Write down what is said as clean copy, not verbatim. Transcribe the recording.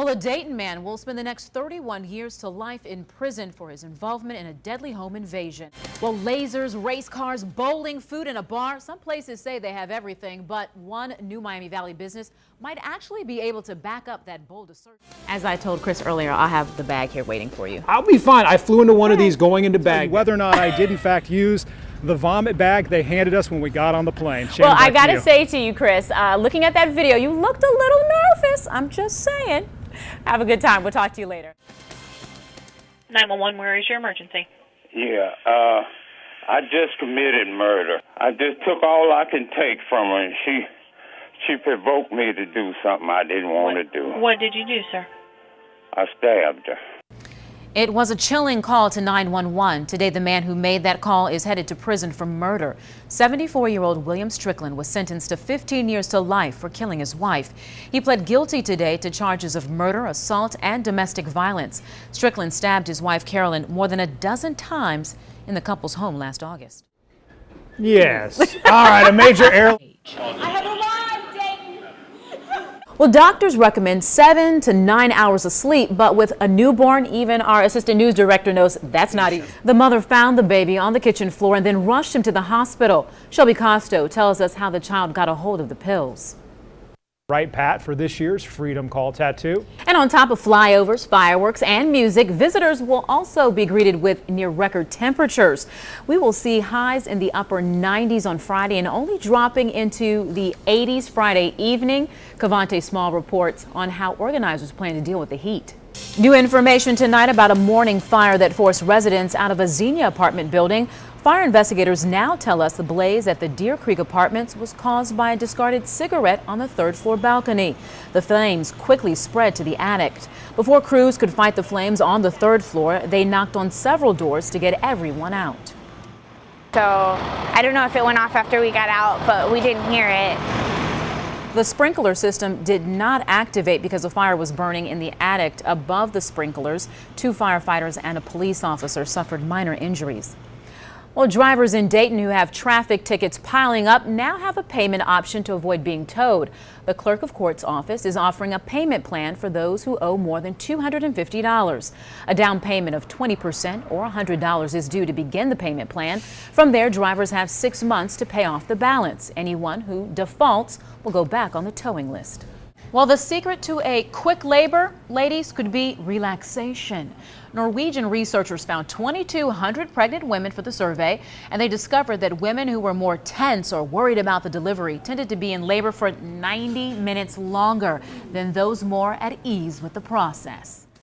Well, a Dayton man will spend the next 31 years to life in prison for his involvement in a deadly home invasion. Well, lasers, race cars, bowling, food in a bar. Some places say they have everything, but one new Miami Valley business might actually be able to back up that bold assertion. As I told Chris earlier, I'll have the bag here waiting for you. I'll be fine. I flew into one of these going into bag. Whether or not I did in fact use the vomit bag they handed us when we got on the plane. Well, I gotta say to you, Chris, looking at that video, you looked a little nervous. I'm just saying. Have a good time. We'll talk to you later. 911, where is your emergency? Yeah, I just committed murder. I just took all I can take from her, and she provoked me to do something I didn't want to do. What did you do, sir? I stabbed her. It was a chilling call to 911. Today, the man who made that call is headed to prison for murder. 74-year-old William Strickland was sentenced to 15 years to life for killing his wife. He pled guilty today to charges of murder, assault, and domestic violence. Strickland stabbed his wife, Carolyn, more than a dozen times in the couple's home last August. Yes. All right, a major airline. Well, doctors recommend 7 to 9 hours of sleep, but with a newborn, even our assistant news director knows that's not easy. The mother found the baby on the kitchen floor and then rushed him to the hospital. Shelby Costo tells us how the child got a hold of the pills. Right, Pat, for this year's Freedom Call tattoo. And on top of flyovers, fireworks, and music, visitors will also be greeted with near record temperatures. We will see highs in the upper 90s on Friday and only dropping into the 80s Friday evening. Cavante Small reports on how organizers plan to deal with the heat. New information tonight about a morning fire that forced residents out of a Xenia apartment building. Fire investigators now tell us the blaze at the Deer Creek Apartments was caused by a discarded cigarette on the third-floor balcony. The flames quickly spread to the attic. Before crews could fight the flames on the third floor, they knocked on several doors to get everyone out. So I don't know if it went off after we got out, but we didn't hear it. The sprinkler system did not activate because the fire was burning in the attic above the sprinklers. 2 firefighters and a police officer suffered minor injuries. Well, drivers in Dayton who have traffic tickets piling up now have a payment option to avoid being towed. The clerk of court's office is offering a payment plan for those who owe more than $250. A down payment of 20% or $100 is due to begin the payment plan. From there, drivers have 6 months to pay off the balance. Anyone who defaults will go back on the towing list. Well, the secret to a quick labor, ladies, could be relaxation. Norwegian researchers found 2,200 pregnant women for the survey, and they discovered that women who were more tense or worried about the delivery tended to be in labor for 90 minutes longer than those more at ease with the process.